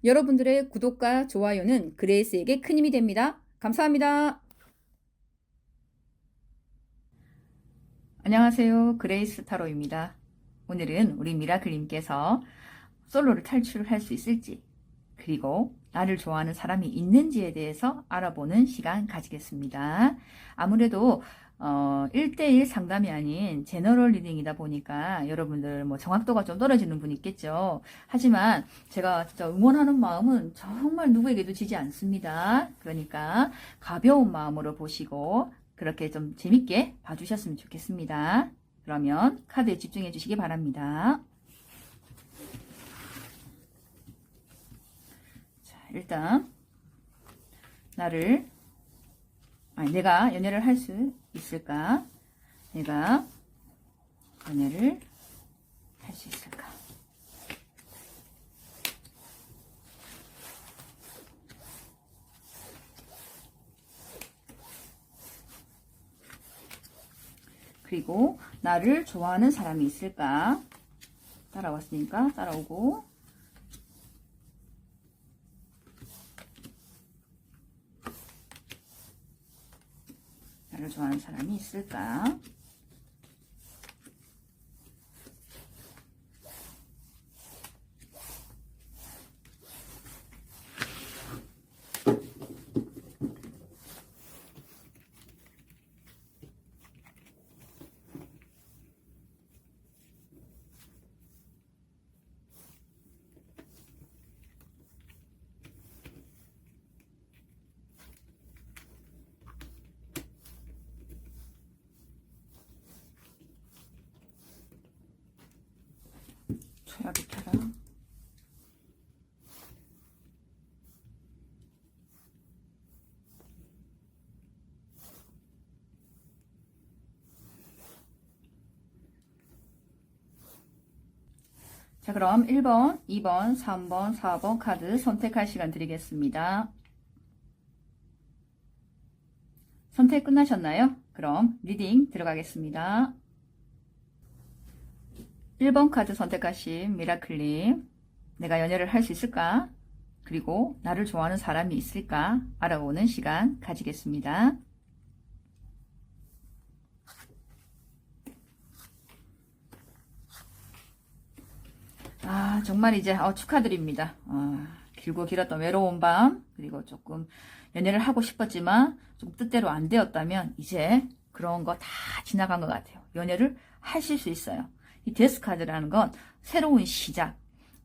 여러분들의 구독과 좋아요는 그레이스에게 큰 힘이 됩니다. 감사합니다. 안녕하세요. 그레이스 타로입니다. 오늘은 우리 미라클님께서 솔로를 탈출할 수 있을지, 그리고 나를 좋아하는 사람이 있는지에 대해서 알아보는 시간 가지겠습니다. 아무래도 1대1 상담이 아닌 제너럴 리딩이다 보니까 여러분들 정확도가 좀 떨어지는 분이 있겠죠. 하지만 제가 진짜 응원하는 마음은 정말 누구에게도 지지 않습니다. 그러니까 가벼운 마음으로 보시고 그렇게 좀 재밌게 봐주셨으면 좋겠습니다. 그러면 카드에 집중해 주시기 바랍니다. 자, 일단 내가 연애를 할 수 있을까? 내가 연애를 할 수 있을까? 그리고 나를 좋아하는 사람이 있을까? 따라왔으니까 따라오고, 나를 좋아하는 사람이 있을까? 초약을 켜라. 자, 그럼 1번, 2번, 3번, 4번 카드 선택할 시간 드리겠습니다. 선택 끝나셨나요? 그럼 리딩 들어가겠습니다. 1번 카드 선택하신 미라클님, 내가 연애를 할 수 있을까? 그리고 나를 좋아하는 사람이 있을까? 알아보는 시간 가지겠습니다. 정말 이제 축하드립니다. 길고 길었던 외로운 밤, 그리고 조금 연애를 하고 싶었지만 좀 뜻대로 안 되었다면 이제 그런 거 다 지나간 것 같아요. 연애를 하실 수 있어요. 이 데스 카드라는 건 새로운 시작,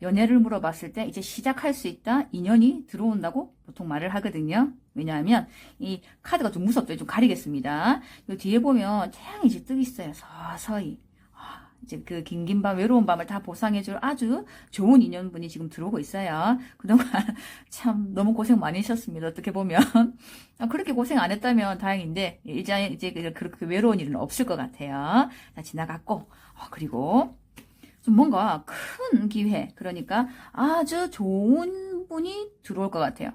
연애를 물어봤을 때 이제 시작할 수 있다, 인연이 들어온다고 보통 말을 하거든요. 왜냐하면 이 카드가 좀 무섭죠. 좀 가리겠습니다. 이 뒤에 보면 태양이 이제 뜨고 있어요. 서서히. 이제 그 긴긴 밤, 외로운 밤을 다 보상해줄 아주 좋은 인연분이 지금 들어오고 있어요. 그동안 참 너무 고생 많이 하셨습니다. 어떻게 보면. 그렇게 고생 안 했다면 다행인데, 이제 그렇게 외로운 일은 없을 것 같아요. 자, 지나갔고, 그리고 좀 뭔가 큰 기회, 그러니까 아주 좋은 분이 들어올 것 같아요.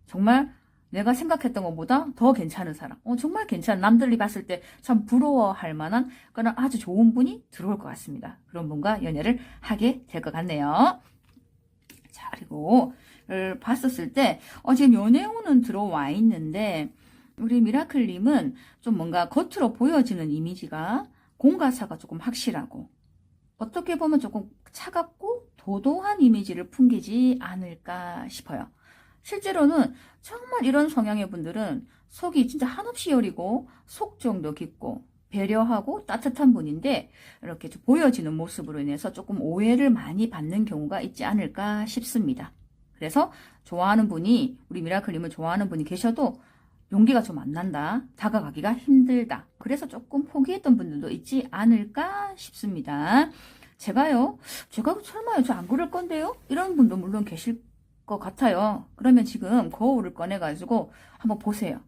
정말 내가 생각했던 것보다 더 괜찮은 사람, 정말 괜찮은, 남들이 봤을 때 참 부러워할 만한 그런 아주 좋은 분이 들어올 것 같습니다. 그런 분과 연애를 하게 될 것 같네요. 자, 그리고 봤었을 때 지금 연애운은 들어와 있는데 우리 미라클님은 좀 뭔가 겉으로 보여지는 이미지가 공과사가 조금 확실하고, 어떻게 보면 조금 차갑고 도도한 이미지를 풍기지 않을까 싶어요. 실제로는 정말 이런 성향의 분들은 속이 진짜 한없이 여리고 속정도 깊고 배려하고 따뜻한 분인데, 이렇게 좀 보여지는 모습으로 인해서 조금 오해를 많이 받는 경우가 있지 않을까 싶습니다. 그래서 좋아하는 분이, 우리 미라클님을 좋아하는 분이 계셔도 용기가 좀 안 난다, 다가가기가 힘들다, 그래서 조금 포기했던 분들도 있지 않을까 싶습니다. 제가 설마요, 저 안 그럴 건데요? 이런 분도 물론 계실 것 같아요. 그러면 지금 거울을 꺼내가지고 한번 보세요.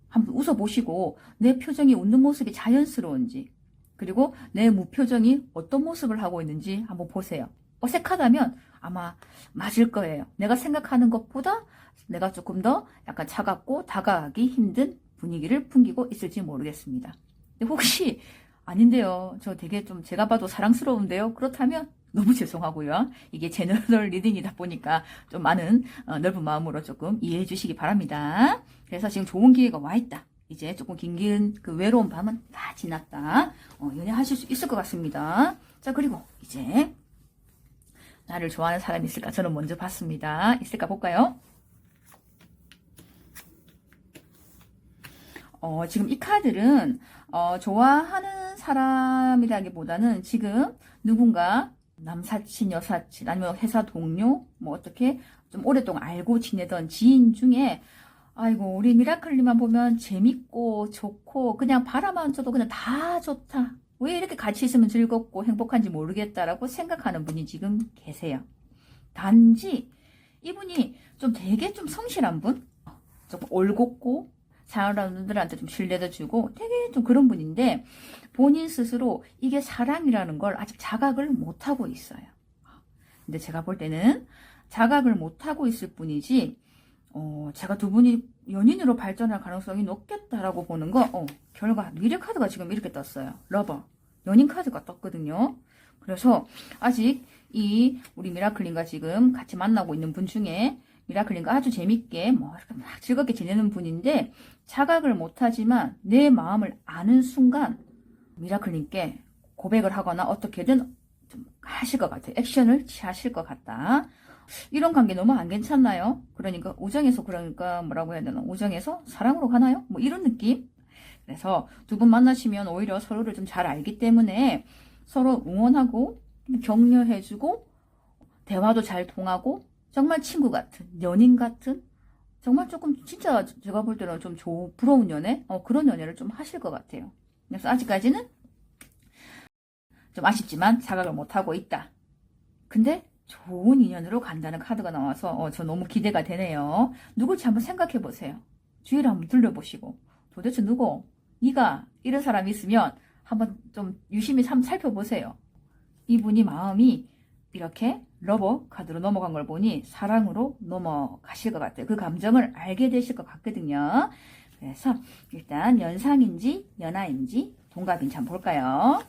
한번 웃어보시고 내 표정이, 웃는 모습이 자연스러운지, 그리고 내 무표정이 어떤 모습을 하고 있는지 한번 보세요. 어색하다면 아마 맞을 거예요. 내가 생각하는 것보다 내가 조금 더 약간 차갑고 다가가기 힘든 분위기를 풍기고 있을지 모르겠습니다. 근데 혹시 아닌데요, 저 되게 좀 제가 봐도 사랑스러운데요, 그렇다면 너무 죄송하고요. 이게 제너럴 리딩이다 보니까 좀 많은 넓은 마음으로 조금 이해해 주시기 바랍니다. 그래서 지금 좋은 기회가 와 있다. 이제 조금 긴 그 외로운 밤은 다 지났다. 연애하실 수 있을 것 같습니다. 자, 그리고 이제 나를 좋아하는 사람이 있을까? 저는 먼저 봤습니다. 있을까 볼까요? 지금 이 카드는 좋아하는 사람이라기보다는 지금 누군가 남사친, 여사친, 아니면 회사 동료, 뭐 어떻게 좀 오랫동안 알고 지내던 지인 중에 아이고 우리 미라클님만 보면 재밌고 좋고 그냥 바라만 져도 그냥 다 좋다. 왜 이렇게 같이 있으면 즐겁고 행복한지 모르겠다라고 생각하는 분이 지금 계세요. 단지 이분이 좀 되게 좀 성실한 분, 조금 올곧고 사람들한테 좀 신뢰도 주고 되게 좀 그런 분인데 본인 스스로 이게 사랑이라는 걸 아직 자각을 못하고 있어요. 근데 제가 볼 때는 자각을 못하고 있을 뿐이지 제가 두 분이 연인으로 발전할 가능성이 높겠다라고 보는 거 결과 미래 카드가 지금 이렇게 떴어요. 러버 연인 카드가 떴거든요. 그래서 아직 이 우리 미라클님과 지금 같이 만나고 있는 분 중에 미라클님과 아주 재밌게 뭐 이렇게 막 즐겁게 지내는 분인데 자각을 못하지만 내 마음을 아는 순간 미라클님께 고백을 하거나 어떻게든 좀 하실 것 같아요. 액션을 취하실 것 같다. 이런 관계 너무 안 괜찮나요? 그러니까 우정에서 그러니까 뭐라고 해야 되나? 우정에서 사랑으로 가나요? 뭐 이런 느낌? 그래서 두 분 만나시면 오히려 서로를 좀 잘 알기 때문에 서로 응원하고 격려해주고 대화도 잘 통하고 정말 친구 같은 연인 같은 정말 조금 진짜 제가 볼 때는 좀 부러운 연애 그런 연애를 좀 하실 것 같아요. 그래서 아직까지는 좀 아쉽지만 자각을 못하고 있다. 근데 좋은 인연으로 간다는 카드가 나와서 저 너무 기대가 되네요. 누굴지 한번 생각해 보세요. 주위를 한번 둘러보시고 도대체 누구? 네가 이런 사람이 있으면 한번 좀 유심히 한번 살펴보세요. 이분이 마음이 이렇게 러버 카드로 넘어간 걸 보니 사랑으로 넘어가실 것 같아요. 그 감정을 알게 되실 것 같거든요. 그래서 일단 연상인지 연하인지 동갑인지 한번 볼까요?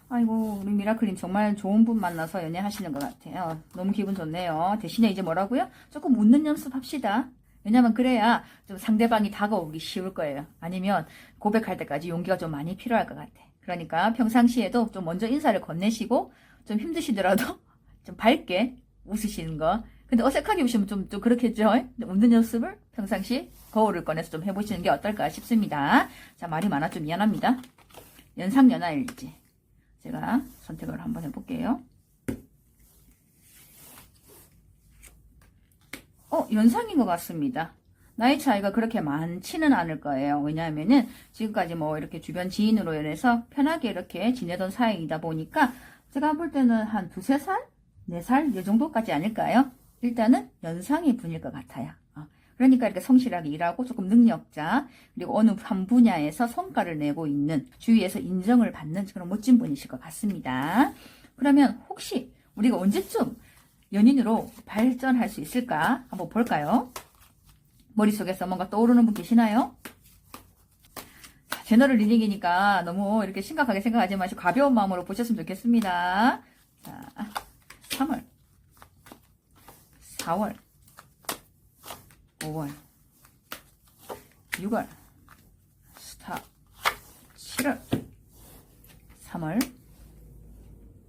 아이고 우리 미라클님 정말 좋은 분 만나서 연애하시는 것 같아요. 너무 기분 좋네요. 대신에 이제 뭐라고요? 조금 웃는 연습합시다. 왜냐면 그래야 좀 상대방이 다가오기 쉬울 거예요. 아니면 고백할 때까지 용기가 좀 많이 필요할 것 같아. 그러니까 평상시에도 좀 먼저 인사를 건네시고 좀 힘드시더라도 좀 밝게 웃으시는 거. 근데 어색하게 웃으면 좀 그렇겠죠? 웃는 연습을 평상시 거울을 꺼내서 좀 해보시는 게 어떨까 싶습니다. 자, 말이 많아 좀 미안합니다. 연상연하일지 제가 선택을 한번 해볼게요. 연상인 것 같습니다. 나이 차이가 그렇게 많지는 않을 거예요. 왜냐하면은 지금까지 뭐 이렇게 주변 지인으로 인해서 편하게 이렇게 지내던 사이이다 보니까 제가 볼 때는 한 2-3살? 4살? 이 정도까지 아닐까요? 일단은 연상의 분일 것 같아요. 그러니까 이렇게 성실하게 일하고 조금 능력자 그리고 어느 한 분야에서 성과를 내고 있는 주위에서 인정을 받는 그런 멋진 분이실 것 같습니다. 그러면 혹시 우리가 언제쯤 연인으로 발전할 수 있을까? 한번 볼까요? 머릿속에서 뭔가 떠오르는 분 계시나요? 제너럴 리딩이니까 너무 이렇게 심각하게 생각하지 마시고 가벼운 마음으로 보셨으면 좋겠습니다. 자, 3월, 4월, 5월, 6월, 스탑, 7월, 3월.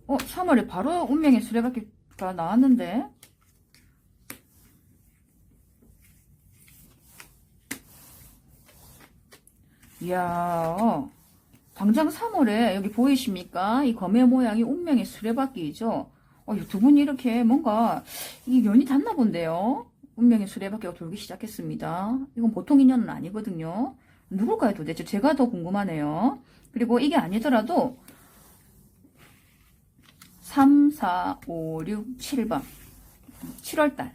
3월에 바로 운명의 수레바퀴가 나왔는데 이야, 당장 3월에 여기 보이십니까? 이 검의 모양이 운명의 수레바퀴이죠. 두 분이 이렇게 뭔가 이 연이 닿나 본데요. 운명의 수레바퀴가 돌기 시작했습니다. 이건 보통 인연은 아니거든요. 누굴까요 도대체? 제가 더 궁금하네요. 그리고 이게 아니더라도 3, 4, 5, 6, 7번 7월달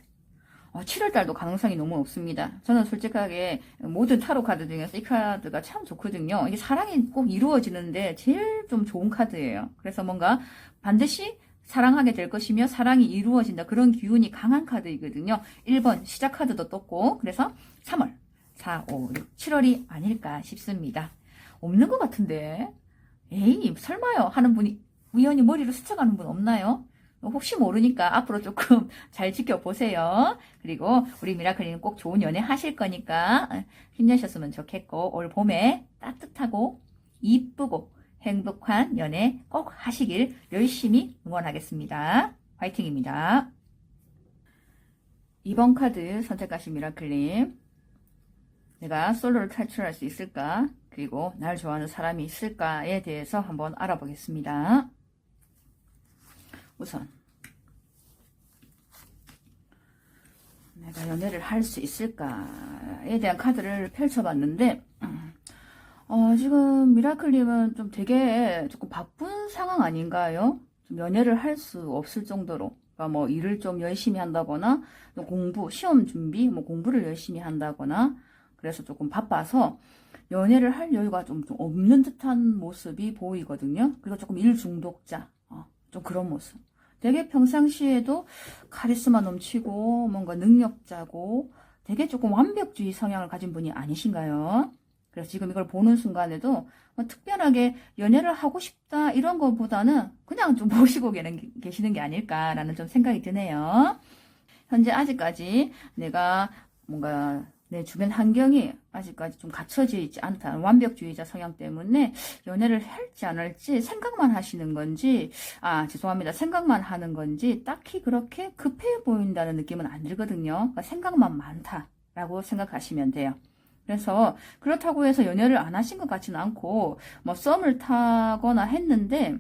7월달도 가능성이 너무 없습니다. 저는 솔직하게 모든 타로 카드 중에서 이 카드가 참 좋거든요. 이게 사랑이 꼭 이루어지는데 제일 좀 좋은 카드예요. 그래서 뭔가 반드시 사랑하게 될 것이며 사랑이 이루어진다. 그런 기운이 강한 카드이거든요. 1번 시작 카드도 떴고 그래서 3월 4, 5, 6, 7월이 아닐까 싶습니다. 없는 것 같은데 에이 설마요 하는 분이 우연히 머리를 스쳐가는 분 없나요? 혹시 모르니까 앞으로 조금 잘 지켜보세요. 그리고 우리 미라클님 꼭 좋은 연애 하실 거니까 힘내셨으면 좋겠고, 올 봄에 따뜻하고 이쁘고 행복한 연애 꼭 하시길 열심히 응원하겠습니다. 화이팅입니다. 2번 카드 선택하신 미라클님, 내가 솔로를 탈출할 수 있을까? 그리고 날 좋아하는 사람이 있을까에 대해서 한번 알아보겠습니다. 우선 내가 연애를 할 수 있을까에 대한 카드를 펼쳐봤는데, 지금 미라클님은 좀 되게 조금 바쁜 상황 아닌가요? 좀 연애를 할 수 없을 정도로, 그러니까 뭐 일을 좀 열심히 한다거나, 공부, 시험 준비, 뭐 공부를 열심히 한다거나, 그래서 조금 바빠서 연애를 할 여유가 좀 없는 듯한 모습이 보이거든요. 그리고 조금 일 중독자, 좀 그런 모습. 되게 평상시에도 카리스마 넘치고 뭔가 능력자고 되게 조금 완벽주의 성향을 가진 분이 아니신가요? 그래서 지금 이걸 보는 순간에도 뭐 특별하게 연애를 하고 싶다 이런 것보다는 그냥 좀 모시고 계시는 게 아닐까라는 좀 생각이 드네요. 현재 아직까지 내가 뭔가 내 주변 환경이 아직까지 좀 갖춰져 있지 않다. 완벽주의자 성향 때문에 연애를 할지 안 할지 생각만 하시는 건지, 죄송합니다. 생각만 하는 건지 딱히 그렇게 급해 보인다는 느낌은 안 들거든요. 그러니까 생각만 많다라고 생각하시면 돼요. 그래서 그렇다고 해서 연애를 안 하신 것 같지는 않고, 뭐 썸을 타거나 했는데,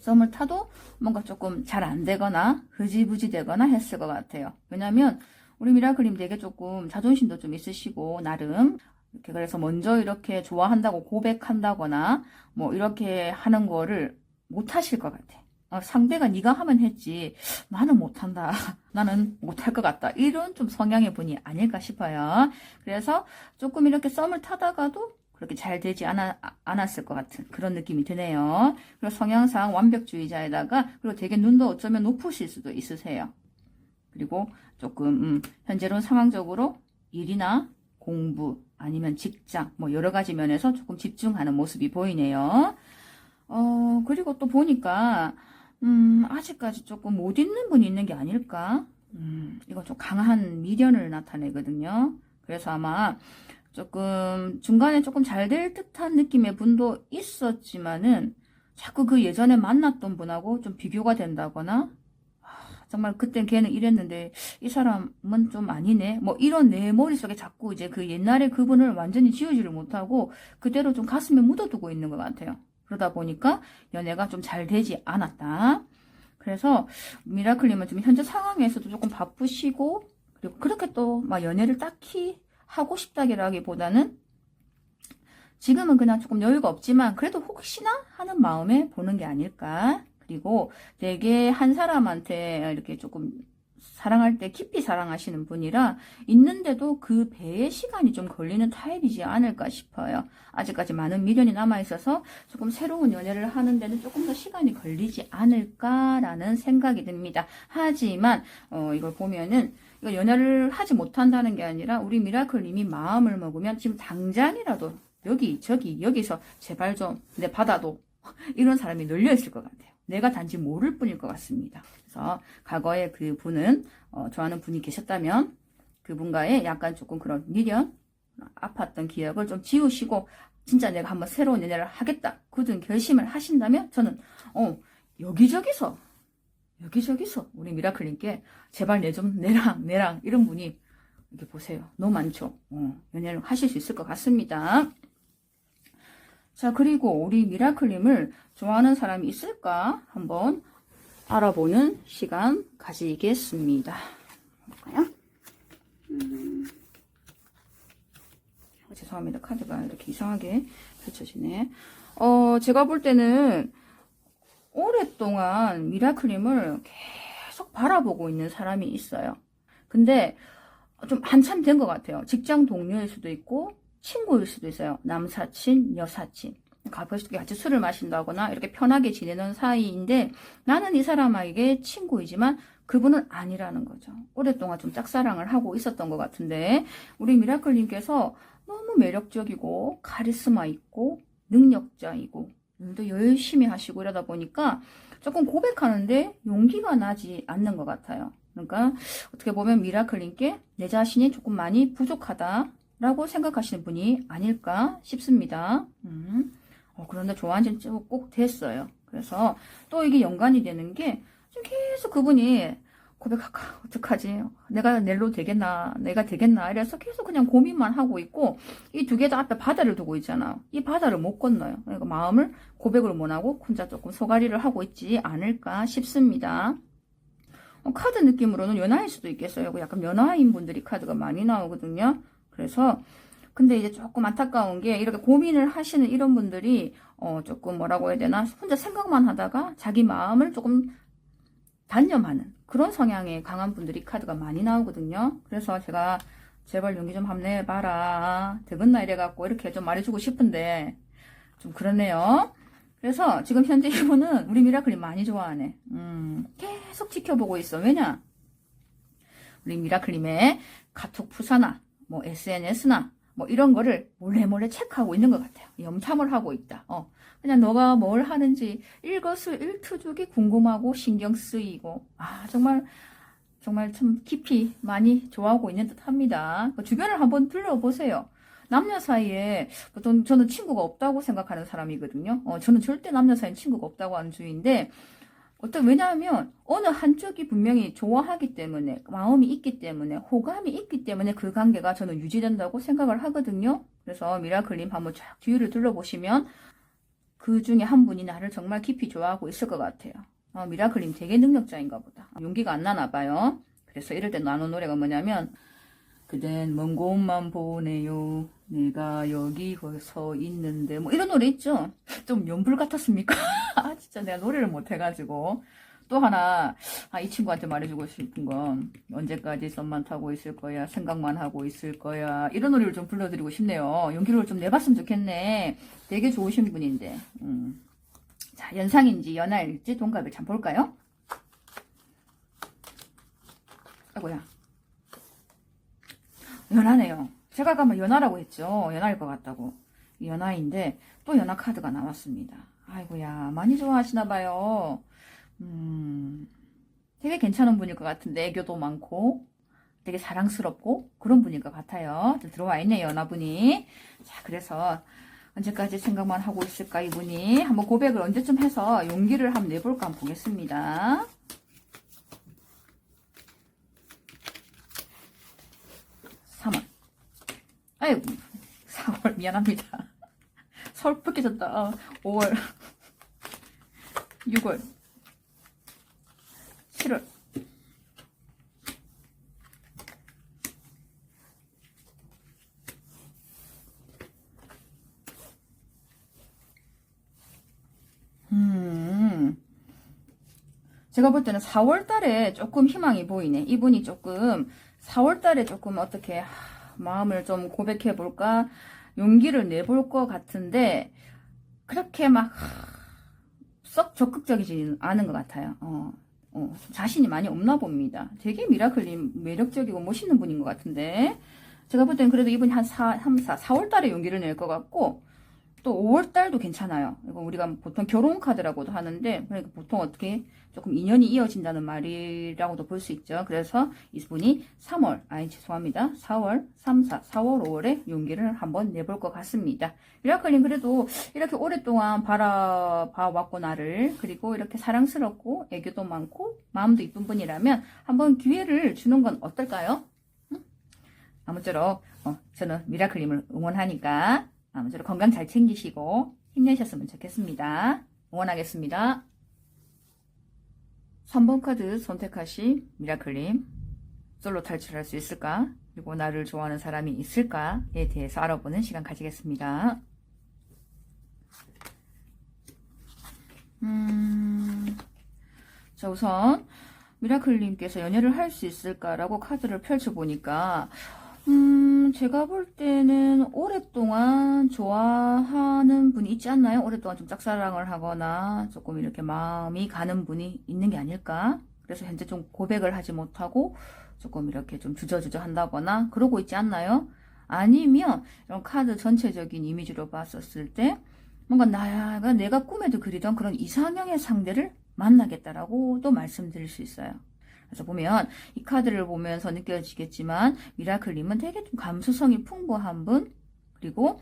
썸을 타도 뭔가 조금 잘 안 되거나 흐지부지 되거나 했을 것 같아요. 왜냐면 우리 미라클님 되게 조금 자존심도 좀 있으시고 나름 이렇게, 그래서 먼저 이렇게 좋아한다고 고백한다거나 뭐 이렇게 하는 거를 못 하실 것 같아. 상대가 네가 하면 했지 나는 못한다. 나는 못할 것 같다. 이런 좀 성향의 분이 아닐까 싶어요. 그래서 조금 이렇게 썸을 타다가도 그렇게 잘 되지 않았을 것 같은 그런 느낌이 드네요. 그리고 성향상 완벽주의자에다가, 그리고 되게 눈도 어쩌면 높으실 수도 있으세요. 그리고 조금 현재로는 상황적으로 일이나 공부 아니면 직장 뭐 여러 가지 면에서 조금 집중하는 모습이 보이네요. 그리고 또 보니까 아직까지 조금 못 있는 분이 있는 게 아닐까? 이거 좀 강한 미련을 나타내거든요. 그래서 아마 조금 중간에 조금 잘 될 듯한 느낌의 분도 있었지만은 자꾸 그 예전에 만났던 분하고 좀 비교가 된다거나, 정말 그땐 걔는 이랬는데 이 사람은 좀 아니네, 뭐 이런 내 머릿속에 자꾸 이제 그 옛날에 그분을 완전히 지우지를 못하고 그대로 좀 가슴에 묻어두고 있는 것 같아요. 그러다 보니까 연애가 좀 잘 되지 않았다. 그래서 미라클님은 좀 현재 상황에서도 조금 바쁘시고, 그리고 그렇게 또 막 연애를 딱히 하고 싶다기보다는 지금은 그냥 조금 여유가 없지만 그래도 혹시나 하는 마음에 보는 게 아닐까. 그리고 되게 한 사람한테 이렇게 조금 사랑할 때 깊이 사랑하시는 분이라 있는데도 그 배에 시간이 좀 걸리는 타입이지 않을까 싶어요. 아직까지 많은 미련이 남아있어서 조금 새로운 연애를 하는 데는 조금 더 시간이 걸리지 않을까라는 생각이 듭니다. 하지만 이걸 보면은 이거 연애를 하지 못한다는 게 아니라 우리 미라클님이 마음을 먹으면 지금 당장이라도 여기 저기 여기서 제발 좀 내 받아도 이런 사람이 널려있을 것 같아요. 내가 단지 모를 뿐일 것 같습니다. 그래서 과거에 그 분은 좋아하는 분이 계셨다면 그분과의 약간 조금 그런 미련, 아팠던 기억을 좀 지우시고 진짜 내가 한번 새로운 연애를 하겠다 굳은 결심을 하신다면 저는 여기저기서 우리 미라클님께 제발 내랑 이런 분이 이렇게 보세요. 너무 많죠. 연애를 하실 수 있을 것 같습니다. 자, 그리고 우리 미라클님을 좋아하는 사람이 있을까 한번 알아보는 시간 가지겠습니다. 볼까요? 죄송합니다. 카드가 이렇게 이상하게 펼쳐지네. 제가 볼 때는 오랫동안 미라클님을 계속 바라보고 있는 사람이 있어요. 근데 좀 한참 된 것 같아요. 직장 동료일 수도 있고 친구일 수도 있어요. 남사친, 여사친. 같이 술을 마신다거나 이렇게 편하게 지내는 사이인데 나는 이 사람에게 친구이지만 그분은 아니라는 거죠. 오랫동안 좀 짝사랑을 하고 있었던 것 같은데 우리 미라클님께서 너무 매력적이고 카리스마 있고 능력자이고 일도 열심히 하시고 이러다 보니까 조금 고백하는데 용기가 나지 않는 것 같아요. 그러니까 어떻게 보면 미라클님께 내 자신이 조금 많이 부족하다라고 생각하시는 분이 아닐까 싶습니다. 그런데 좋아하는 지 꼭 됐어요. 그래서 또 이게 연관이 되는 게 지금 계속 그분이 고백할까? 어떡하지? 내가 낼로 되겠나? 내가 되겠나? 이래서 계속 그냥 고민만 하고 있고, 이 두 개 다 앞에 바다를 두고 있잖아. 이 바다를 못 건너요. 그러니까 마음을 고백을 못 하고 혼자 조금 소가리를 하고 있지 않을까 싶습니다. 카드 느낌으로는 연하일 수도 있겠어요. 약간 연하인 분들이 카드가 많이 나오거든요. 그래서, 근데 이제 조금 안타까운 게, 이렇게 고민을 하시는 이런 분들이, 조금 뭐라고 해야 되나? 혼자 생각만 하다가 자기 마음을 조금 단념하는 그런 성향의 강한 분들이 카드가 많이 나오거든요. 그래서 제가 제발 용기 좀 한번 내봐라. 되겠나 이래갖고 이렇게 좀 말해주고 싶은데 좀 그렇네요. 그래서 지금 현재 이분은 우리 미라클이 많이 좋아하네. 계속 지켜보고 있어. 왜냐? 우리 미라클님의 카톡 푸사나 뭐 SNS나 뭐 이런 거를 몰래 체크하고 있는 것 같아요. 염탐을 하고 있다. 그냥 너가 뭘 하는지 일거수일투족이 궁금하고 신경 쓰이고 정말 참 깊이 많이 좋아하고 있는 듯 합니다. 주변을 한번 둘러보세요. 남녀 사이에 보통 저는 친구가 없다고 생각하는 사람이거든요. 저는 절대 남녀 사이에 친구가 없다고 하는 주의인데 왜냐하면 어느 한쪽이 분명히 좋아하기 때문에 마음이 있기 때문에 호감이 있기 때문에 그 관계가 저는 유지된다고 생각을 하거든요. 그래서 미라클님 한번 쫙 뒤를 둘러보시면 그 중에 한 분이 나를 정말 깊이 좋아하고 있을 것 같아요. 미라클님 되게 능력자인가 보다. 용기가 안 나나 봐요. 그래서 이럴 때 나눈 노래가 뭐냐면 그댄 먼 곳만 보네요. 내가 여기 서 있는데 뭐 이런 노래 있죠? 좀 연불 같았습니까? 진짜 내가 노래를 못해가지고. 또 하나 이 친구한테 말해주고 싶은 건 언제까지 썸만 타고 있을 거야, 생각만 하고 있을 거야, 이런 노래를 좀 불러드리고 싶네요. 용기를 좀 내봤으면 좋겠네. 되게 좋으신 분인데. 자, 연상인지 연하일지 동갑일지 한번 볼까요? 아이고야, 연하네요. 제가 아까 연하라고 했죠. 연하일 것 같다고. 연하인데 또 연하 카드가 나왔습니다. 아이고야, 많이 좋아하시나봐요. 되게 괜찮은 분일 것 같은데 애교도 많고 되게 사랑스럽고 그런 분일 것 같아요. 들어와 있네요, 연하분이. 자, 그래서 언제까지 생각만 하고 있을까 이분이. 한번 고백을 언제쯤 해서 용기를 한번 내볼까 한번 보겠습니다. 아이고, 4월 미안합니다. 서울 쁘게졌다. 5월 6월 7월 제가 볼 때는 4월 달에 조금 희망이 보이네. 이분이 조금 4월 달에 조금 어떻게 마음을 좀 고백해 볼까 용기를 내볼 것 같은데 그렇게 막 썩 적극적이지 않은 것 같아요. 자신이 많이 없나 봅니다. 되게 미라클님 매력적이고 멋있는 분인 것 같은데 제가 볼 때는 그래도 이분이 한 4월 달에 용기를 낼 것 같고 또 5월 달도 괜찮아요. 이거 우리가 보통 결혼 카드라고도 하는데 그러니까 보통 어떻게 조금 인연이 이어진다는 말이라고도 볼 수 있죠. 그래서 이분이 3월, 죄송합니다. 4월, 3, 4, 4월, 5월에 용기를 한번 내볼 것 같습니다. 미라클님 그래도 이렇게 오랫동안 바라봐왔고 나를 그리고 이렇게 사랑스럽고 애교도 많고 마음도 이쁜 분이라면 한번 기회를 주는 건 어떨까요? 아무쪼록 저는 미라클님을 응원하니까 아무쪼록 건강 잘 챙기시고 힘내셨으면 좋겠습니다. 응원하겠습니다. 3번 카드 선택하신 미라클님, 솔로 탈출할 수 있을까? 그리고 나를 좋아하는 사람이 있을까에 대해서 알아보는 시간 가지겠습니다. 자, 우선 미라클님께서 연애를 할 수 있을까라고 카드를 펼쳐보니까 제가 볼 때는 오랫동안 좋아하는 분이 있지 않나요? 오랫동안 좀 짝사랑을 하거나 조금 이렇게 마음이 가는 분이 있는 게 아닐까? 그래서 현재 좀 고백을 하지 못하고 조금 이렇게 좀 주저주저 한다거나 그러고 있지 않나요? 아니면 이런 카드 전체적인 이미지로 봤었을 때 뭔가 내가 꿈에도 그리던 그런 이상형의 상대를 만나겠다라고도 말씀드릴 수 있어요. 그래서 보면 이 카드를 보면서 느껴지겠지만 미라클님은 되게 좀 감수성이 풍부한 분, 그리고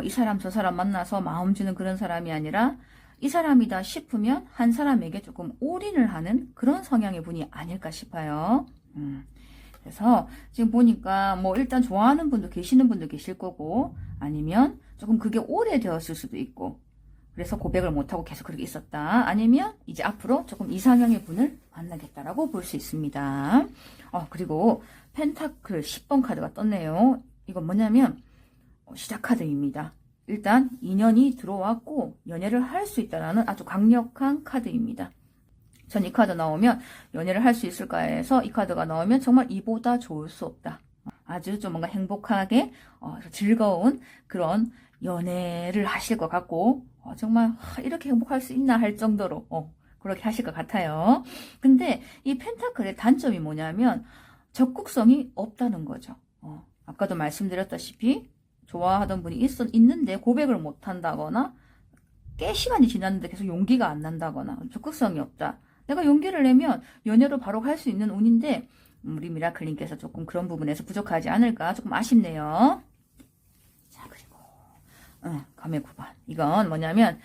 이 사람 저 사람 만나서 마음 주는 그런 사람이 아니라 이 사람이다 싶으면 한 사람에게 조금 올인을 하는 그런 성향의 분이 아닐까 싶어요. 그래서 지금 보니까 뭐 일단 좋아하는 분도 계시는 분도 계실 거고, 아니면 조금 그게 오래되었을 수도 있고, 그래서 고백을 못하고 계속 그렇게 있었다. 아니면 이제 앞으로 조금 이상형의 분을 만나겠다라고 볼 수 있습니다. 그리고 펜타클 10번 카드가 떴네요. 이건 뭐냐면 시작 카드입니다. 일단 인연이 들어왔고 연애를 할 수 있다는 아주 강력한 카드입니다. 전 이 카드 나오면 연애를 할 수 있을까 해서 이 카드가 나오면 정말 이보다 좋을 수 없다. 아주 좀 뭔가 행복하게 즐거운 그런 연애를 하실 것 같고, 정말 이렇게 행복할 수 있나 할 정도로 그렇게 하실 것 같아요. 근데 이 펜타클의 단점이 뭐냐면 적극성이 없다는 거죠. 아까도 말씀드렸다시피 좋아하던 분이 있는데 고백을 못 한다거나, 꽤 시간이 지났는데 계속 용기가 안 난다거나, 적극성이 없다. 내가 용기를 내면 연애로 바로 갈 수 있는 운인데 우리 미라클님께서 조금 그런 부분에서 부족하지 않을까, 조금 아쉽네요. 자, 그리고 감의 9번. 이건 뭐냐면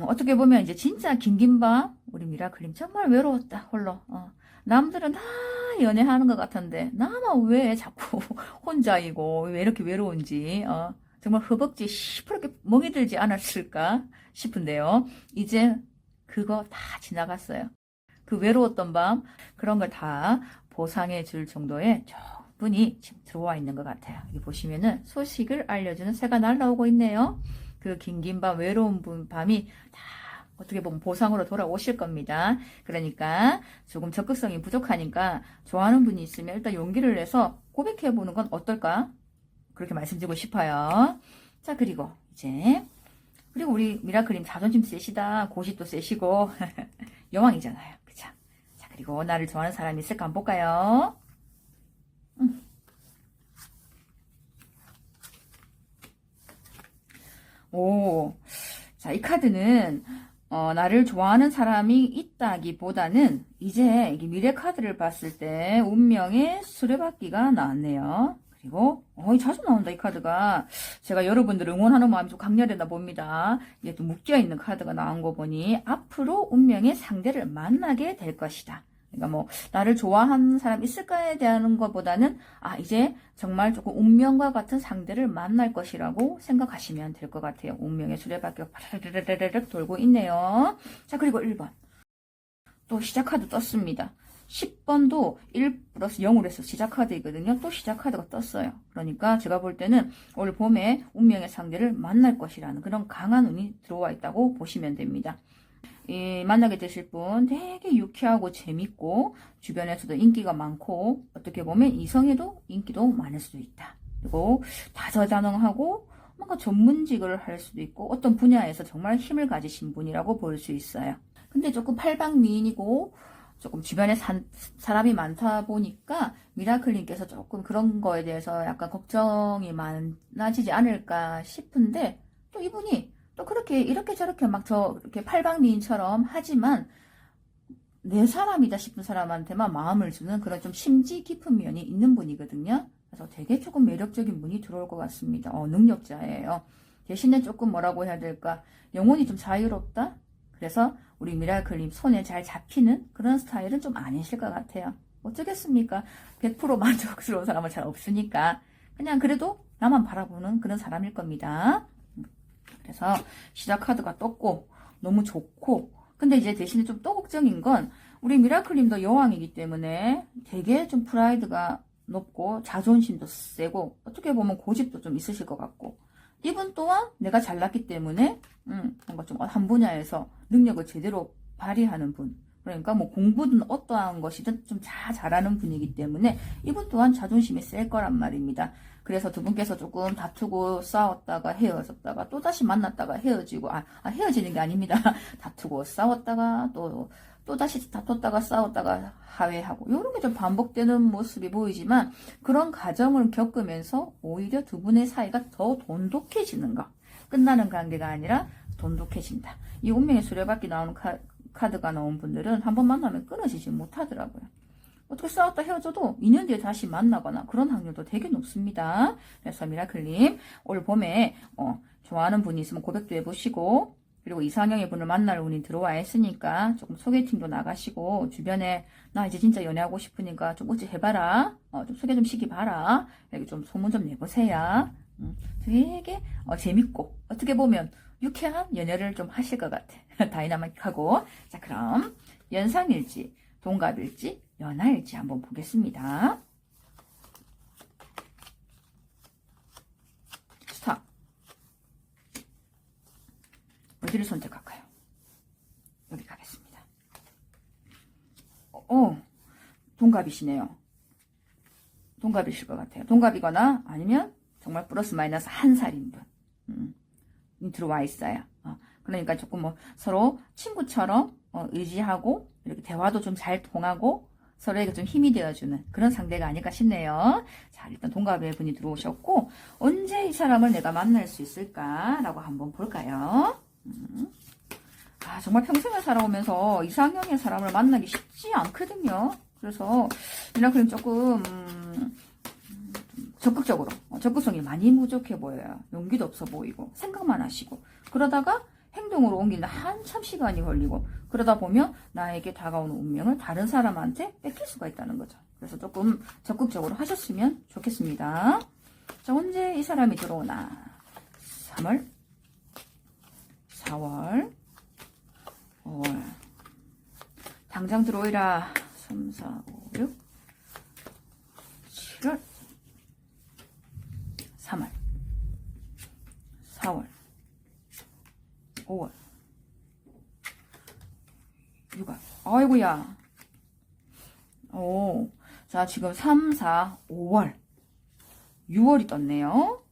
어떻게 보면 이제 진짜 긴긴 밤 우리 미라클님 정말 외로웠다, 홀로. 남들은 다 연애하는 것 같은데 나만 왜 자꾸 혼자이고 왜 이렇게 외로운지, 정말 허벅지 시퍼렇게 멍이 들지 않았을까 싶은데요. 이제 그거 다 지나갔어요. 그 외로웠던 밤, 그런 걸 다 보상해 줄 정도의 분이 지금 들어와 있는 것 같아요. 여기 보시면은 소식을 알려주는 새가 날라오고 있네요. 그 긴긴 밤, 외로운 밤이 다 어떻게 보면 보상으로 돌아오실 겁니다. 그러니까 조금 적극성이 부족하니까 좋아하는 분이 있으면 일단 용기를 내서 고백해보는 건 어떨까? 그렇게 말씀드리고 싶어요. 자, 그리고 우리 미라클님 자존심 세시다. 고집도 세시고 여왕이잖아요. 그쵸? 자, 그리고 나를 좋아하는 사람이 있을까 한번 볼까요? 자, 이 카드는 나를 좋아하는 사람이 있다기보다는 이제 이게 미래 카드를 봤을 때 운명의 수레바퀴가 나왔네요. 그리고 자주 나온다, 이 카드가. 제가 여러분들을 응원하는 마음이 좀 강렬했나 봅니다. 이게 또 묶여있는 카드가 나온 거 보니 앞으로 운명의 상대를 만나게 될 것이다. 그러니까 뭐 나를 좋아하는 사람 있을까에 대한 것보다는 이제 정말 조금 운명과 같은 상대를 만날 것이라고 생각하시면 될 것 같아요. 운명의 수레바퀴가 파르르르르르 돌고 있네요. 자, 그리고 1번 또 시작 카드 떴습니다. 10번도 1 플러스 0으로 해서 시작 카드이거든요. 또 시작 카드가 떴어요. 그러니까 제가 볼 때는 올 봄에 운명의 상대를 만날 것이라는 그런 강한 운이 들어와 있다고 보시면 됩니다. 만나게 되실 분 되게 유쾌하고 재밌고 주변에서도 인기가 많고 어떻게 보면 이성에도 인기도 많을 수도 있다. 그리고 다재다능하고 뭔가 전문직을 할 수도 있고 어떤 분야에서 정말 힘을 가지신 분이라고 볼 수 있어요. 근데 조금 팔방미인이고 조금 주변에 사람이 많다 보니까 미라클님께서 조금 그런 거에 대해서 약간 걱정이 많아지지 않을까 싶은데, 또 이분이 또 그렇게 이렇게 저렇게 막 이렇게 팔방미인처럼 하지만 내 사람이다 싶은 사람한테만 마음을 주는 그런 좀 심지 깊은 면이 있는 분이거든요. 그래서 되게 조금 매력적인 분이 들어올 것 같습니다. 능력자예요. 대신에 조금 뭐라고 해야 될까, 영혼이 좀 자유롭다? 그래서 우리 미라클님 손에 잘 잡히는 그런 스타일은 좀 아니실 것 같아요. 어쩌겠습니까? 100% 만족스러운 사람은 잘 없으니까 그냥 그래도 나만 바라보는 그런 사람일 겁니다. 그래서 시작 카드가 떴고 너무 좋고, 근데 이제 대신에 좀 또 걱정인 건 우리 미라클님도 여왕이기 때문에 되게 좀 프라이드가 높고 자존심도 세고 어떻게 보면 고집도 좀 있으실 것 같고, 이분 또한 내가 잘났기 때문에 뭔가 좀 한 분야에서 능력을 제대로 발휘하는 분, 그러니까 뭐 공부든 어떠한 것이든 좀 잘하는 분이기 때문에 이분 또한 자존심이 셀 거란 말입니다. 그래서 두 분께서 조금 다투고 싸웠다가 헤어졌다가 또다시 만났다가 헤어지고, 헤어지는 게 아닙니다. 다투고 싸웠다가 또다시 다퉜다가 싸웠다가 화해하고 이런 게 좀 반복되는 모습이 보이지만, 그런 과정을 겪으면서 오히려 두 분의 사이가 더 돈독해지는 것, 끝나는 관계가 아니라 돈독해진다. 이 운명의 수레바퀴 나오는 카드가 나온 분들은 한 번 만나면 끊어지지 못하더라고요. 어떻게 싸웠다 헤어져도 2년 뒤에 다시 만나거나 그런 확률도 되게 높습니다. 그래서 미라클님 올 봄에 좋아하는 분이 있으면 고백도 해보시고, 그리고 이상형의 분을 만날 운이 들어와 있으니까 조금 소개팅도 나가시고, 주변에 나 이제 진짜 연애하고 싶으니까 좀 어찌 해봐라, 좀 소개 좀 시켜봐라, 이렇게 좀 소문 좀 내보세요. 되게 재밌고 어떻게 보면 유쾌한 연애를 좀 하실 것 같아. 다이나믹하고. 자, 그럼 연상일지, 동갑일지, 연하일지 한번 보겠습니다. 스탑. 어디를 선택할까요? 여기 가겠습니다. 동갑이시네요. 동갑이실 것 같아요. 동갑이거나 아니면 정말 플러스 마이너스 한 살인 분. 들어와 있어요. 그러니까 조금 뭐 서로 친구처럼 의지하고 이렇게 대화도 좀 잘 통하고 서로에게 좀 힘이 되어주는 그런 상대가 아닐까 싶네요. 자, 일단 동갑의 분이 들어오셨고, 언제 이 사람을 내가 만날 수 있을까라고 한번 볼까요? 정말 평생을 살아오면서 이상형의 사람을 만나기 쉽지 않거든요. 그래서 미라클은 조금 적극적으로, 적극성이 많이 부족해 보여요. 용기도 없어 보이고 생각만 하시고, 그러다가 행동으로 옮기는 한참 시간이 걸리고, 그러다 보면 나에게 다가오는 운명을 다른 사람한테 뺏길 수가 있다는 거죠. 그래서 조금 적극적으로 하셨으면 좋겠습니다. 자, 언제 이 사람이 들어오나? 3월, 4월, 5월. 당장 들어오이라. 3, 4, 5, 6, 7월, 3월, 4월, 5월, 6월. 아이고야. 자, 지금 3, 4, 5월, 6월이 떴네요.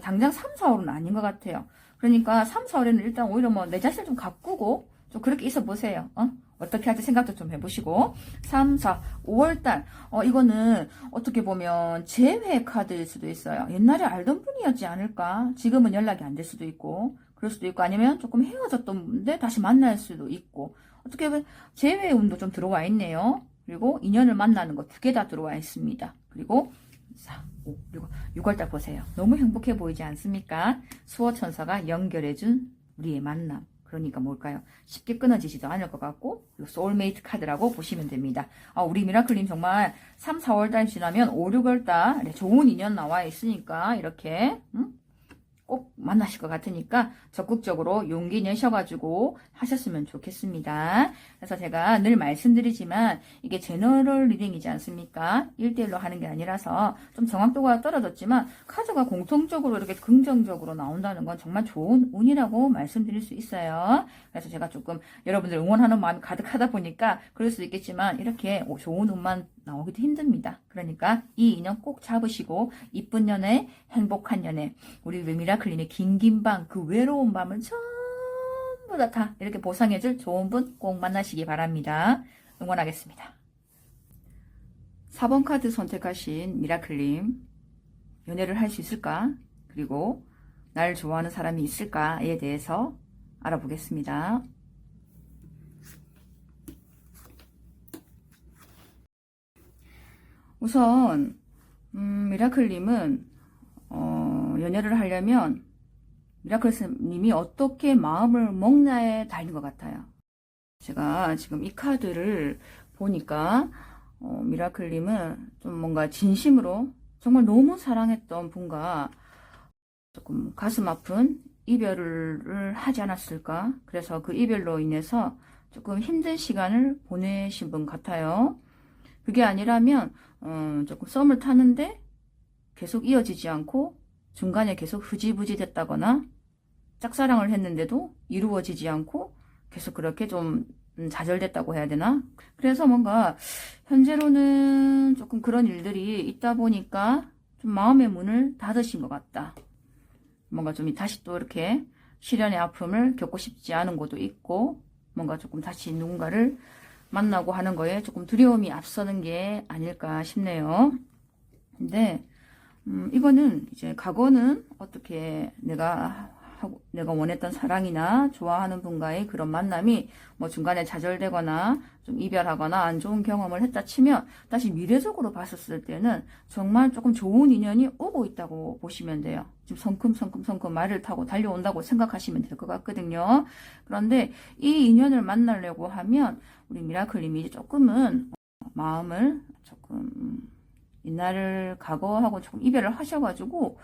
당장 3, 4월은 아닌 것 같아요. 그러니까 3, 4월에는 일단 오히려 뭐 내 자신을 좀 가꾸고 좀 그렇게 있어 보세요. 어떻게 할지 생각도 좀 해보시고. 3, 4, 5월달. 이거는 어떻게 보면 재회 카드일 수도 있어요. 옛날에 알던 분이었지 않을까? 지금은 연락이 안 될 수도 있고, 그럴 수도 있고, 아니면 조금 헤어졌던 분인데 다시 만날 수도 있고, 어떻게 보면 재회 운도 좀 들어와 있네요. 그리고 인연을 만나는 거 2개 다 들어와 있습니다. 그리고 4, 5, 그리고 6월달 보세요. 너무 행복해 보이지 않습니까? 수호천사가 연결해준 우리의 만남. 그러니까 뭘까요? 쉽게 끊어지지도 않을 것 같고, 소울메이트 카드라고 보시면 됩니다. 우리 미라클님 정말 3, 4월달 지나면 5, 6월달 좋은 인연 나와 있으니까 이렇게 꼭 만나실 것 같으니까 적극적으로 용기 내셔가지고 하셨으면 좋겠습니다. 그래서 제가 늘 말씀드리지만 이게 제너럴 리딩이지 않습니까? 1대1로 하는 게 아니라서 좀 정확도가 떨어졌지만 카드가 공통적으로 이렇게 긍정적으로 나온다는 건 정말 좋은 운이라고 말씀드릴 수 있어요. 그래서 제가 조금 여러분들 응원하는 마음이 가득하다 보니까 그럴 수도 있겠지만 이렇게 좋은 운만 나오기도 힘듭니다. 그러니까 이 인연 꼭 잡으시고 이쁜 연애, 행복한 연애, 우리 미라클님의 긴긴밤, 그 외로운 밤을 전부 다 이렇게 보상해줄 좋은 분 꼭 만나시기 바랍니다. 응원하겠습니다. 4번 카드 선택하신 미라클님, 연애를 할 수 있을까? 그리고 날 좋아하는 사람이 있을까에 대해서 알아보겠습니다. 우선 미라클님은 연애를 하려면 미라클님이 어떻게 마음을 먹냐에 달린 것 같아요. 제가 지금 이 카드를 보니까 미라클님은 좀 뭔가 진심으로 정말 너무 사랑했던 분과 조금 가슴 아픈 이별을 하지 않았을까? 그래서 그 이별로 인해서 조금 힘든 시간을 보내신 분 같아요. 그게 아니라면 조금 썸을 타는데 계속 이어지지 않고 중간에 계속 흐지부지 됐다거나 짝사랑을 했는데도 이루어지지 않고 계속 그렇게 좀 좌절됐다고 해야 되나? 그래서 뭔가 현재로는 조금 그런 일들이 있다 보니까 좀 마음의 문을 닫으신 것 같다. 뭔가 좀 다시 또 이렇게 시련의 아픔을 겪고 싶지 않은 것도 있고, 뭔가 조금 다시 누군가를 만나고 하는 거에 조금 두려움이 앞서는 게 아닐까 싶네요. 근데 이거는 이제 과거는 어떻게 내가 내가 원했던 사랑이나 좋아하는 분과의 그런 만남이 뭐 중간에 좌절되거나 좀 이별하거나 안 좋은 경험을 했다 치면 다시 미래적으로 봤었을 때는 정말 조금 좋은 인연이 오고 있다고 보시면 돼요. 지금 성큼성큼 말을 타고 달려온다고 생각하시면 될 것 같거든요. 그런데 이 인연을 만나려고 하면 우리 미라클님이 조금은 마음을 조금 옛날을 각오하고 조금 이별을 하셔가지고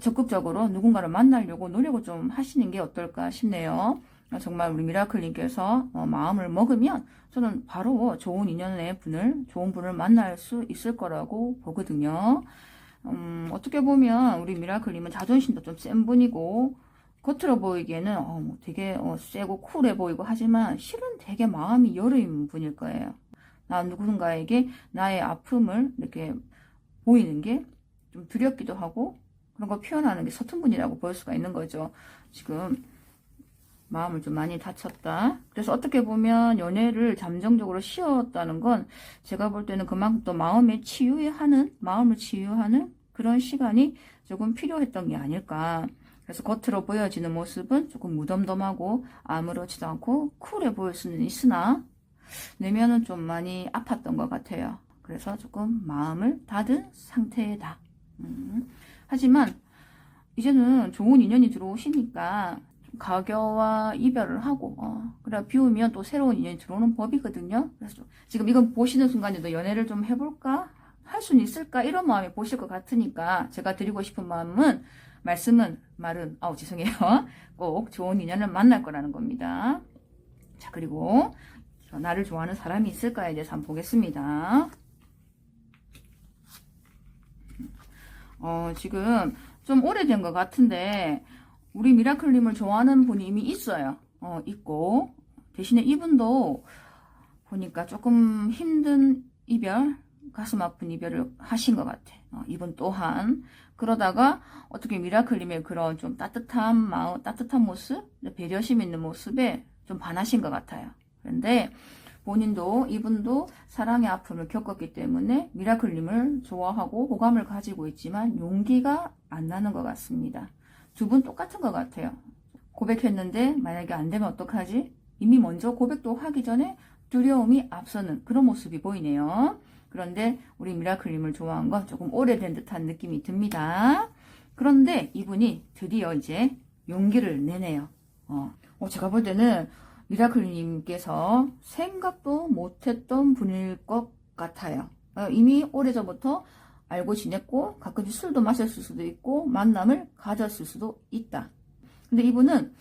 적극적으로 누군가를 만나려고 노력을 좀 하시는 게 어떨까 싶네요. 정말 우리 미라클님께서 마음을 먹으면 저는 바로 좋은 인연의 좋은 분을 만날 수 있을 거라고 보거든요. 어떻게 보면 우리 미라클님은 자존심도 좀 센 분이고 겉으로 보이기에는 뭐 되게 세고 쿨해 보이고 하지만 실은 되게 마음이 여린 분일 거예요. 나 누군가에게 나의 아픔을 이렇게 보이는 게 좀 두렵기도 하고 그런 거 표현하는 게 서툰 분이라고 볼 수가 있는 거죠. 지금 마음을 좀 많이 다쳤다. 그래서 어떻게 보면 연애를 잠정적으로 쉬었다는 건 제가 볼 때는 그만큼 또 마음을 치유하는 그런 시간이 조금 필요했던 게 아닐까. 그래서 겉으로 보여지는 모습은 조금 무덤덤하고 아무렇지도 않고 쿨해 보일 수는 있으나 내면은 좀 많이 아팠던 것 같아요. 그래서 조금 마음을 닫은 상태다. 하지만 이제는 좋은 인연이 들어오시니까 가교와 이별을 하고 그래 비우면 또 새로운 인연이 들어오는 법이거든요. 그래서 지금 이건 보시는 순간에도 연애를 좀 해볼까? 할 수는 있을까? 이런 마음이 보실 것 같으니까 제가 드리고 싶은 말은 죄송해요. 꼭 좋은 인연을 만날 거라는 겁니다. 자, 그리고 나를 좋아하는 사람이 있을까에 대해서 한번 보겠습니다. 지금 좀 오래된 것 같은데 우리 미라클님을 좋아하는 분이 이미 있어요. 있고 대신에 이분도 보니까 조금 힘든 이별, 가슴 아픈 이별을 하신 것 같아. 이분 또한 그러다가 어떻게 미라클님의 그런 좀 따뜻한 마음, 따뜻한 모습, 배려심 있는 모습에 좀 반하신 것 같아요. 그런데 이분도 사랑의 아픔을 겪었기 때문에 미라클님을 좋아하고 호감을 가지고 있지만 용기가 안 나는 것 같습니다. 두 분 똑같은 것 같아요. 고백했는데 만약에 안 되면 어떡하지? 이미 먼저 고백도 하기 전에 두려움이 앞서는 그런 모습이 보이네요. 그런데 우리 미라클님을 좋아한 건 조금 오래된 듯한 느낌이 듭니다. 그런데 이분이 드디어 이제 용기를 내네요. 제가 볼 때는 미라클님께서 생각도 못했던 분일 것 같아요. 이미 오래전부터 알고 지냈고 가끔씩 술도 마셨을 수도 있고 만남을 가졌을 수도 있다. 근데 이분은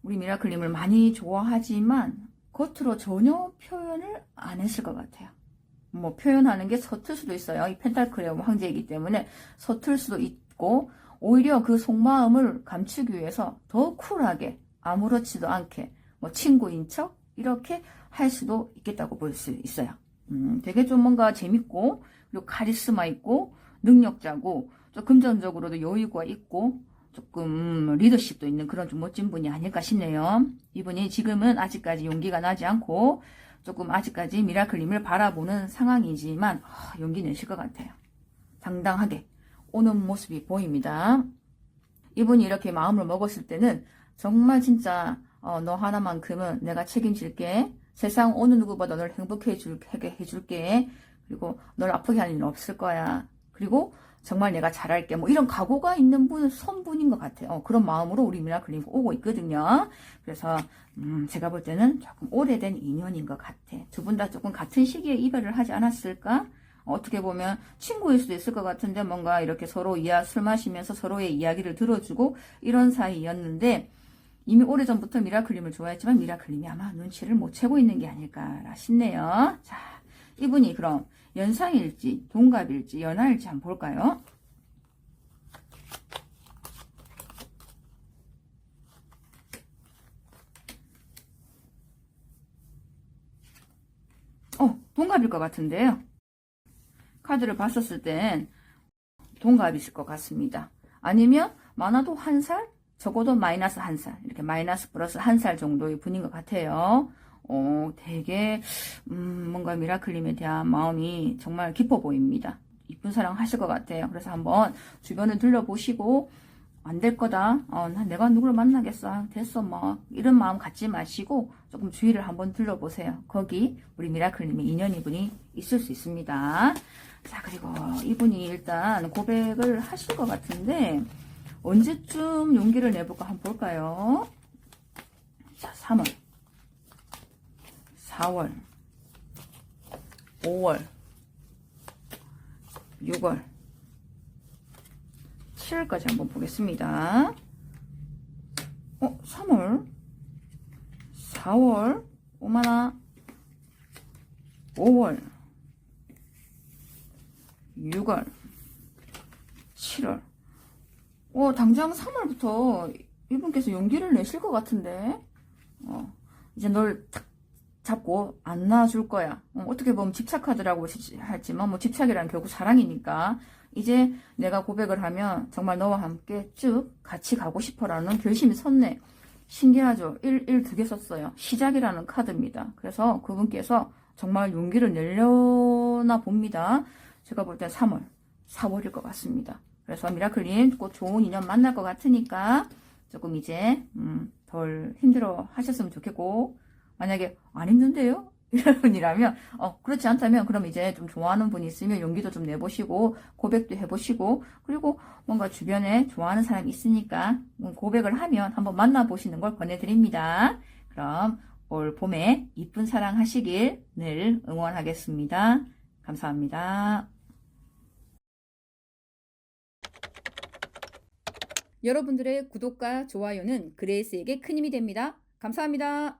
우리 미라클님을 많이 좋아하지만 겉으로 전혀 표현을 안 했을 것 같아요. 뭐 표현하는 게 서툴 수도 있어요. 이 펜타클의 황제이기 때문에 서툴 수도 있고 오히려 그 속마음을 감추기 위해서 더 쿨하게 아무렇지도 않게 뭐 친구인 척 이렇게 할 수도 있겠다고 볼 수 있어요. 되게 좀 뭔가 재밌고 그리고 카리스마 있고 능력자고 좀 금전적으로도 여유가 있고 조금 리더십도 있는 그런 좀 멋진 분이 아닐까 싶네요. 이분이 지금은 아직까지 용기가 나지 않고 조금 아직까지 미라클님을 바라보는 상황이지만 용기 내실 것 같아요. 당당하게 오는 모습이 보입니다. 이분이 이렇게 마음을 먹었을 때는 정말 진짜 너 하나만큼은 내가 책임질게. 세상 어느 누구보다 널 행복하게 해줄게. 그리고 널 아프게 하는 일 없을 거야. 그리고 정말 내가 잘할게. 뭐 이런 각오가 있는 선분인 것 같아요. 그런 마음으로 우리 미라클님 오고 있거든요. 그래서 제가 볼 때는 조금 오래된 인연인 것 같아. 두 분 다 조금 같은 시기에 이별을 하지 않았을까? 어떻게 보면 친구일 수도 있을 것 같은데 뭔가 이렇게 서로 술 마시면서 서로의 이야기를 들어주고 이런 사이였는데 이미 오래전부터 미라클님을 좋아했지만 미라클님이 아마 눈치를 못 채고 있는 게 아닐까 싶네요. 자, 이분이 그럼 연상일지 동갑일지 연하일지 한번 볼까요? 동갑일 것 같은데요. 카드를 봤었을 땐 동갑이실 것 같습니다. 아니면 많아도 1살? 적어도 마이너스 1살. 이렇게 마이너스 플러스 1살 정도의 분인 것 같아요. 되게 뭔가 미라클님에 대한 마음이 정말 깊어 보입니다. 이쁜 사랑 하실 것 같아요. 그래서 한번 주변을 둘러보시고 안 될 거다. 내가 누구를 만나겠어. 됐어, 뭐. 이런 마음 갖지 마시고 조금 주의를 한번 둘러보세요. 거기 우리 미라클님의 인연이분이 있을 수 있습니다. 자, 그리고 이분이 일단 고백을 하실 것 같은데 언제쯤 용기를 내볼까 한번 볼까요? 자, 3월, 4월, 5월, 6월, 7월까지 한번 보겠습니다. 3월, 4월, 오마나, 5월, 6월, 7월. 당장 3월부터 이분께서 용기를 내실 것 같은데, 이제 널 탁 잡고 안 놔줄 거야. 어떻게 보면 집착하더라고 할지만, 뭐 집착이란 결국 사랑이니까, 이제 내가 고백을 하면 정말 너와 함께 쭉 같이 가고 싶어라는 결심이 섰네. 신기하죠? 1 두 개 썼어요. 시작이라는 카드입니다. 그래서 그분께서 정말 용기를 내려나 봅니다. 제가 볼 땐 3월, 4월일 것 같습니다. 그래서 미라클님 꼭 좋은 인연 만날 것 같으니까 조금 이제 덜 힘들어 하셨으면 좋겠고, 만약에 안 힘든데요? 이런 분이라면 그렇지 않다면 그럼 이제 좀 좋아하는 분이 있으면 용기도 좀 내보시고 고백도 해보시고, 그리고 뭔가 주변에 좋아하는 사람이 있으니까 고백을 하면 한번 만나보시는 걸 권해드립니다. 그럼 올 봄에 이쁜 사랑 하시길 늘 응원하겠습니다. 감사합니다. 여러분들의 구독과 좋아요는 그레이스에게 큰 힘이 됩니다. 감사합니다.